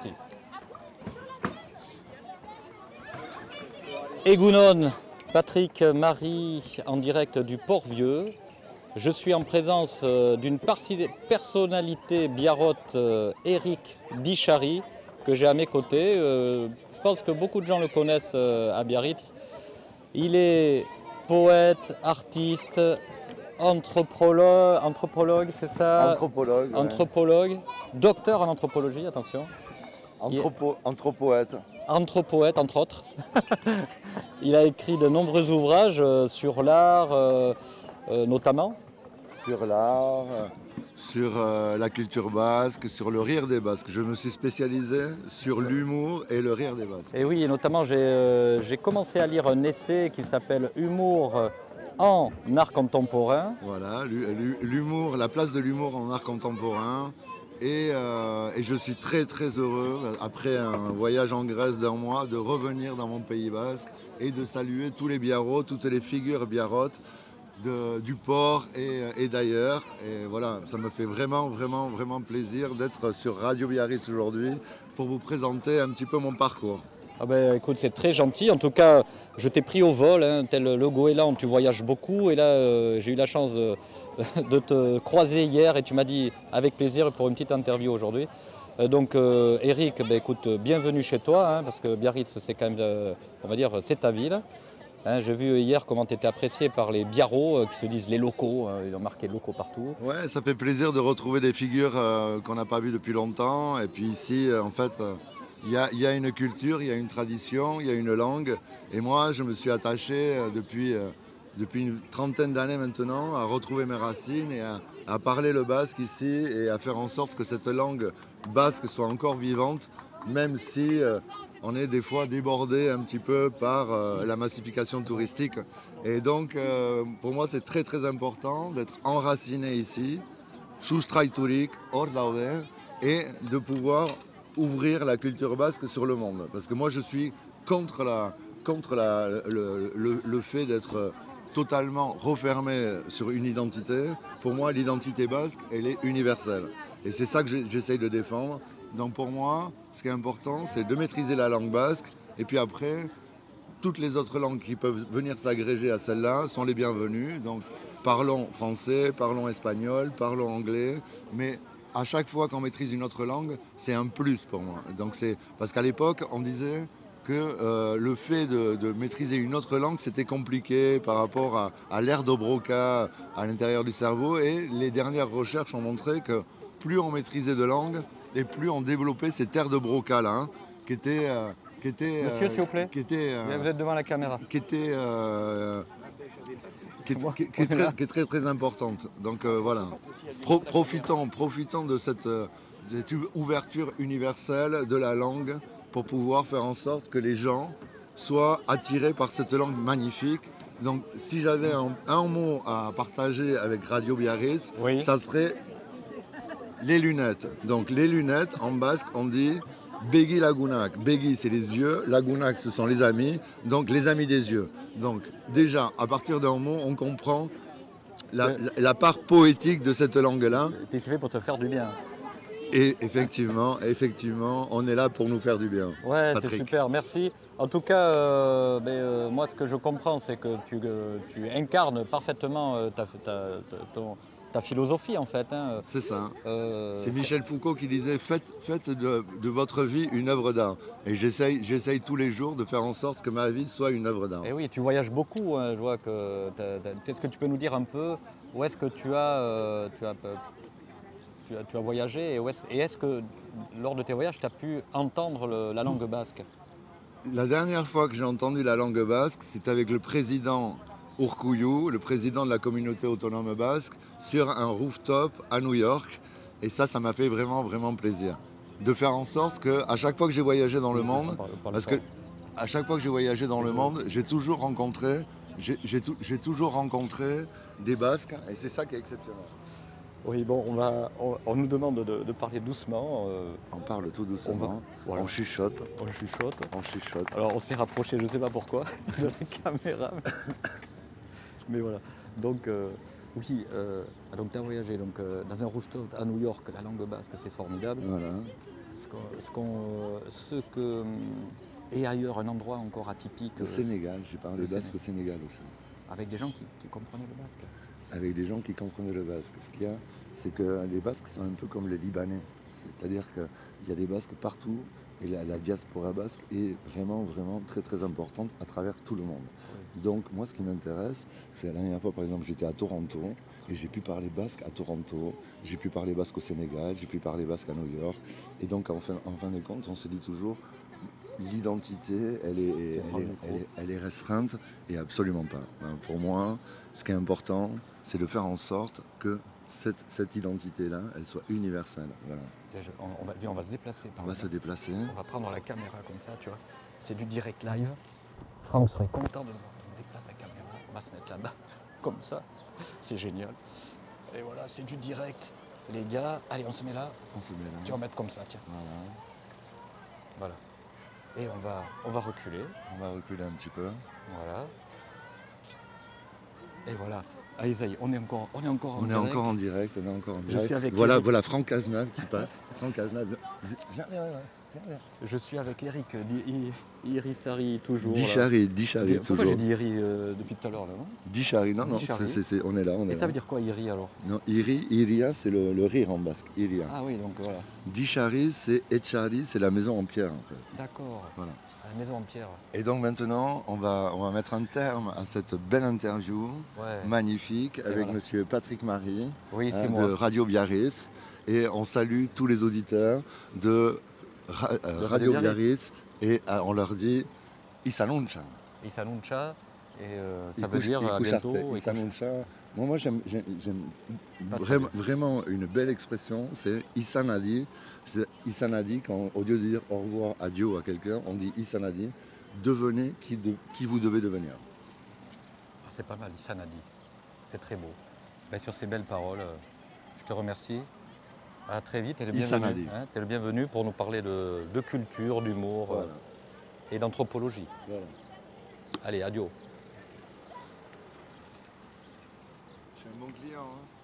parti. Egunon, Patrick, Marie, en direct du Port-Vieux. Je suis en présence d'une personnalité biarrote, Éric Dichary, que j'ai à mes côtés. Je pense que beaucoup de gens le connaissent à Biarritz. Il est poète, artiste, anthropologue, c'est ça? Anthropologue. Ouais. Anthropologue, docteur en anthropologie, attention. Anthropoète. Anthropoète, entre autres. Il a écrit de nombreux ouvrages sur l'art, notamment. Sur l'art, sur la culture basque, sur le rire des Basques. Je me suis spécialisé sur l'humour et le rire des Basques. Et oui, et notamment, j'ai commencé à lire un essai qui s'appelle Humour en art contemporain. Voilà, l'humour, la place de l'humour en art contemporain. Et je suis très très heureux, après un voyage en Grèce d'un mois, de revenir dans mon Pays basque et de saluer tous les biarrots, toutes les figures biarrotes du port et d'ailleurs. Et voilà, ça me fait vraiment plaisir d'être sur Radio Biarritz aujourd'hui pour vous présenter un petit peu mon parcours. Ah ben, écoute, c'est très gentil. En tout cas, je t'ai pris au vol, hein, tel le goéland, tu voyages beaucoup. Et là, j'ai eu la chance de te croiser hier et tu m'as dit avec plaisir pour une petite interview aujourd'hui. Donc, Éric, ben, écoute, bienvenue chez toi, hein, parce que Biarritz, c'est quand même, on va dire, c'est ta ville. Hein, j'ai vu hier comment tu étais apprécié par les biarros qui se disent les locaux. Ils ont marqué locaux partout. Ouais, ça fait plaisir de retrouver des figures qu'on n'a pas vues depuis longtemps. Et puis ici, en fait, il y a une culture, il y a une tradition, il y a une langue. Et moi, je me suis attaché depuis une trentaine d'années maintenant à retrouver mes racines et à parler le basque ici et à faire en sorte que cette langue basque soit encore vivante, même si on est des fois débordé un petit peu par la massification touristique. Et donc, pour moi, c'est très très important d'être enraciné ici, Sustrai-turik, hor daude, et de pouvoir ouvrir la culture basque sur le monde. Parce que moi, je suis contre le fait d'être totalement refermé sur une identité. Pour moi, l'identité basque, elle est universelle. Et c'est ça que j'essaye de défendre. Donc pour moi, ce qui est important, c'est de maîtriser la langue basque. Et puis après, toutes les autres langues qui peuvent venir s'agréger à celle-là sont les bienvenues. Donc parlons français, parlons espagnol, parlons anglais. Mais à chaque fois qu'on maîtrise une autre langue, c'est un plus pour moi. Donc c'est parce qu'à l'époque, on disait que le fait de maîtriser une autre langue, c'était compliqué par rapport à l'aire de Broca à l'intérieur du cerveau. Et les dernières recherches ont montré que plus on maîtrisait de langues, et plus on développait cette aire de Broca là, hein, qui était... Monsieur, s'il vous plaît, vous êtes devant la caméra. Qui est très très importante. Donc voilà, profitons de cette ouverture universelle de la langue pour pouvoir faire en sorte que les gens soient attirés par cette langue magnifique. Donc si j'avais un mot à partager avec Radio Biarritz, oui, ça serait les lunettes. Donc les lunettes, en basque, on dit Begi Lagunak. Begi, c'est les yeux. Lagunak, ce sont les amis. Donc les amis des yeux. Donc déjà, à partir d'un mot, on comprend la part poétique de cette langue-là. C'est fait pour te faire du bien. Et effectivement, on est là pour nous faire du bien. Ouais, Patrick. c'est super, merci. En tout cas, moi, ce que je comprends, c'est que tu incarnes parfaitement ta philosophie, en fait. Hein. C'est ça. C'est Michel Foucault qui disait « Faites de votre vie une œuvre d'art ». Et j'essaye tous les jours de faire en sorte que ma vie soit une œuvre d'art. Et oui, tu voyages beaucoup. Hein. Je vois que est-ce que tu peux nous dire un peu où est-ce que tu as voyagé et est-ce que lors de tes voyages, tu as pu entendre la langue basque? La dernière fois que j'ai entendu la langue basque, c'était avec le président Urkullu, le président de la communauté autonome basque, sur un rooftop à New York. Et ça m'a fait vraiment plaisir. De faire en sorte qu'à chaque fois que j'ai voyagé dans le monde, parce que à chaque fois que j'ai voyagé dans le monde, j'ai toujours rencontré des Basques, et c'est ça qui est exceptionnel. Oui, bon, on nous demande de parler doucement. On parle tout doucement, voilà. On chuchote. Alors on s'est rapproché, je ne sais pas pourquoi, de la caméra. Mais voilà. Donc, donc tu as voyagé dans un rooftop à New York, la langue basque, c'est formidable. Voilà. Et ailleurs, un endroit encore atypique. Le Sénégal, j'ai parlé le basque au Sénégal aussi. Avec des gens qui comprenaient le basque. Avec des gens qui comprenaient le basque. Ce qu'il y a, c'est que les Basques sont un peu comme les Libanais. C'est-à-dire qu'il y a des Basques partout et la diaspora basque est vraiment, vraiment très, très importante à travers tout le monde. Oui. Donc moi, ce qui m'intéresse, c'est la dernière fois, par exemple, j'étais à Toronto et j'ai pu parler basque à Toronto, j'ai pu parler basque au Sénégal, j'ai pu parler basque à New York. Et donc, en fin de compte, on se dit toujours, l'identité, elle est restreinte et absolument pas. Pour moi, ce qui est important, c'est de faire en sorte que cette identité-là, elle soit universelle. Voilà. On va se déplacer. On va se déplacer. On va prendre la caméra comme ça, tu vois. C'est du direct live. Franck serait content de voir. On déplace la caméra. On va se mettre là-bas, comme ça. C'est génial. Et voilà, c'est du direct. Les gars, allez, on se met là. On se met là. Tu vas mettre comme ça, tiens. Voilà. Et on va reculer. On va reculer un petit peu. Voilà. Et voilà. Allez, ça y est, on est encore en direct. Encore en direct. On est encore en direct. Avec voilà Franck Cazenave qui passe. Franck Cazenave, viens. Je suis avec Eric Irisari toujours. Dichari Pourquoi toujours. j'ai dit Iri depuis tout à l'heure là, non Dichari, non, Dichari. on est là. Et ça veut dire quoi Iri alors? Non, Iria, c'est le rire en basque. Iria. Ah oui, donc voilà. Dichari, c'est Etchari, c'est la maison en pierre en fait. D'accord. Voilà. La maison en pierre. Et donc maintenant, on va mettre un terme à cette belle interview magnifique avec monsieur Patrick Marie de Radio Biarritz. Et on salue tous les auditeurs de Radio Biarritz et on leur dit Isanuncha. Isanuncha, et ça veut dire à bientôt. Isanuncha. Moi j'aime vraiment une belle expression, c'est Isanadi. C'est Isanadi, quand au lieu de dire au revoir, adieu à quelqu'un, on dit Isanadi, devenez qui vous devez devenir. Ah, c'est pas mal, Isanadi. C'est très beau. Ben, sur ces belles paroles, je te remercie. À très vite, t'es le bienvenu. T'es le bienvenu pour nous parler de culture, d'humour et d'anthropologie. Voilà. Allez, adieu. Je suis un bon client. Hein.